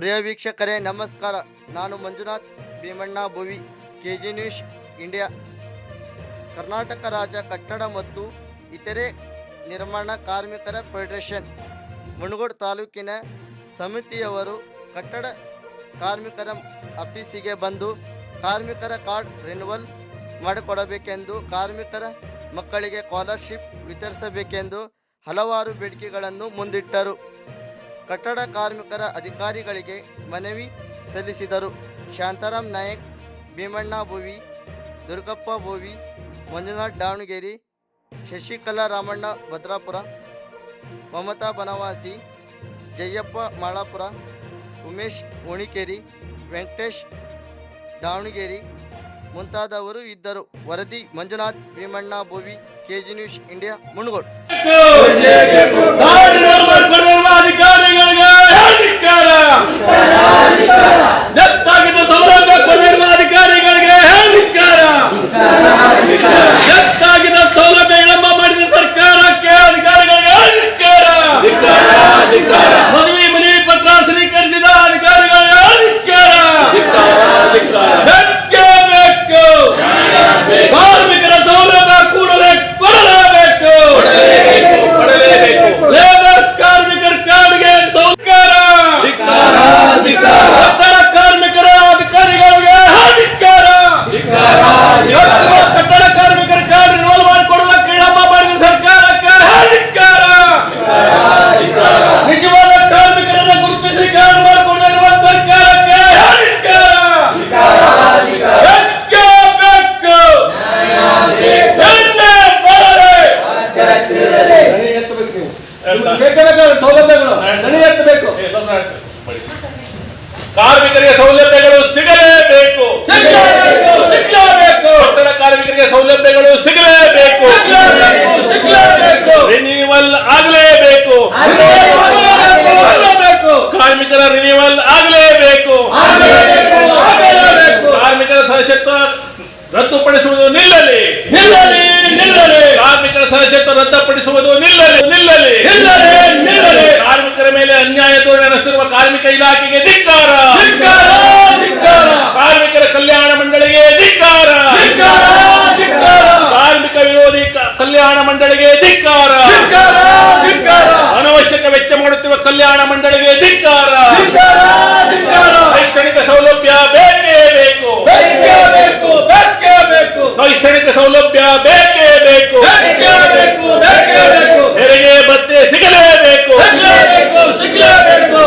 ಪ್ರಿಯ ವೀಕ್ಷಕರೇ ನಮಸ್ಕಾರ. ನಾನು ಮಂಜುನಾಥ್ ಭೀಮಣ್ಣ ಭುವಿ, KG ನ್ಯೂಸ್ ಇಂಡಿಯಾ. ಕರ್ನಾಟಕ ರಾಜ್ಯ ಕಟ್ಟಡ ಮತ್ತು ಇತರೆ ನಿರ್ಮಾಣ ಕಾರ್ಮಿಕರ ಫೆಡರೇಷನ್ ಮುನಗೋಡು ತಾಲೂಕಿನ ಸಮಿತಿಯವರು ಕಟ್ಟಡ ಕಾರ್ಮಿಕರ ಆಫೀಸಿಗೆ ಬಂದು ಕಾರ್ಮಿಕರ ಕಾರ್ಡ್ ರಿನ್ಯೂವಲ್ ಮಾಡಿಕೊಡಬೇಕೆಂದು, ಕಾರ್ಮಿಕರ ಮಕ್ಕಳಿಗೆ ಸ್ಕಾಲರ್ಶಿಪ್ ವಿತರಿಸಬೇಕೆಂದು ಹಲವಾರು ಬೇಡಿಕೆಗಳನ್ನು ಮುಂದಿಟ್ಟರು. ಕಟ್ಟಡ ಕಾರ್ಮಿಕರ ಅಧಿಕಾರಿಗಳಿಗೆ ಮನವಿ ಸಲ್ಲಿಸಿದರು. ಶಾಂತಾರಾಮ್ ನಾಯಕ್, ಭೀಮಣ್ಣ ಭುವಿ, ದುರ್ಗಪ್ಪ ಭುವಿ, ಮಂಜುನಾಥ್ ದಾವಣಗೆರೆ, ಶಶಿಕಲಾ ರಾಮಣ್ಣ ಭದ್ರಾಪುರ, ಮಮತಾ ಬನವಾಸಿ, ಜಯಪ್ಪ ಮಾಳಾಪುರ, ಉಮೇಶ್ ಓಣಿಕೇರಿ, ವೆಂಕಟೇಶ್ ದಾವಣಗೆರೆ ಮುಂತಾದವರು ಇದ್ದರು. ವರದಿ ಮಂಜುನಾಥ್ ಭೀಮಣ್ಣ ಭುವಿ, KG ನ್ಯೂಸ್ ಇಂಡಿಯಾ, ಮುನಗೋಡು. ಕಾರ್ಮಿಕರಿಗೆ ಸೌಲಭ್ಯಗಳು ಸಿಗಲೇಬೇಕು, ಕಟ್ಟಡ ಕಾರ್ಮಿಕರಿಗೆ ಸೌಲಭ್ಯಗಳು ಸಿಗಲೇಬೇಕು, ರಿನ್ಯೂವಲ್ ಆಗಲೇಬೇಕು, ಕಾರ್ಮಿಕರ ರಿನ್ಯೂವಲ್ ಆಗಲೇಬೇಕು, ಕಾರ್ಮಿಕರ ಸದಸ್ಯತ್ವ ರದ್ದುಪಡಿಸುವುದು ನಿಲ್ಲಲಿ, ಕಾರ್ಮಿಕರ ಸದಸ್ಯತ್ವ ರದ್ದುಪಡಿಸುವುದು ನಿಲ್ಲಲಿ. ಕಾರ್ಮಿಕರ ಮೇಲೆ ಅನ್ಯಾಯ ಧೋರಣೆ ನಡೆಸುತ್ತಿರುವ ಕಾರ್ಮಿಕ ಇಲಾಖೆಗೆ ಧಿಕ್ಕಾರ, ಕಾರ್ಮಿಕರ ಕಲ್ಯಾಣ ಮಂಡಳಿಗೆ ಧಿಕ್ಕಾರ, ಕಾರ್ಮಿಕ ವಿರೋಧಿ ಕಲ್ಯಾಣ ಮಂಡಳಿಗೆ ಧಿಕ್ಕಾರ, ಅನವಶ್ಯಕ ವೆಚ್ಚ ಮಾಡುತ್ತಿರುವ ಕಲ್ಯಾಣ ಮಂಡಳಿಗೆ ಧಿಕ್ಕಾರ. ಶೈಕ್ಷಣಿಕ ಸೌಲಭ್ಯ ಬೇಕೇ ಬೇಕು, ಶೈಕ್ಷಣಿಕ ಸೌಲಭ್ಯ ಬೇಕೇ ಬೇಕು, ಹೆರಿಗೆ ಭತ್ಯೆ ಸಿಗಲೇಬೇಕು,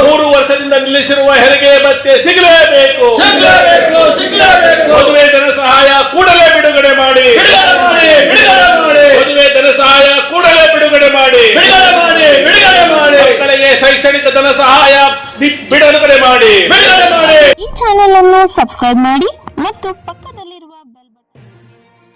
3 ವರ್ಷದಿಂದ ನಿಲ್ಲಿಸಿರುವ ಹೆರಿಗೆ ಭತ್ಯೆ ಸಿಗಲೇಬೇಕು, ಮದುವೆ ಧನ ಸಹಾಯ ಕೂಡಲೇ ಬಿಡುಗಡೆ ಮಾಡಿ, ಮದುವೆ ಧನ ಸಹಾಯ ಕೂಡಲೇ ಬಿಡುಗಡೆ ಮಾಡಿ, ಮಕ್ಕಳಿಗೆ ಶೈಕ್ಷಣಿಕ ಧನ ಸಹಾಯ ಬಿಡುಗಡೆ ಮಾಡಿ. ಈ ಚಾನೆಲ್ ಅನ್ನು ಸಬ್ಸ್ಕ್ರೈಬ್ ಮಾಡಿ ಮತ್ತು ಪಕ್ಕದಲ್ಲಿರುವ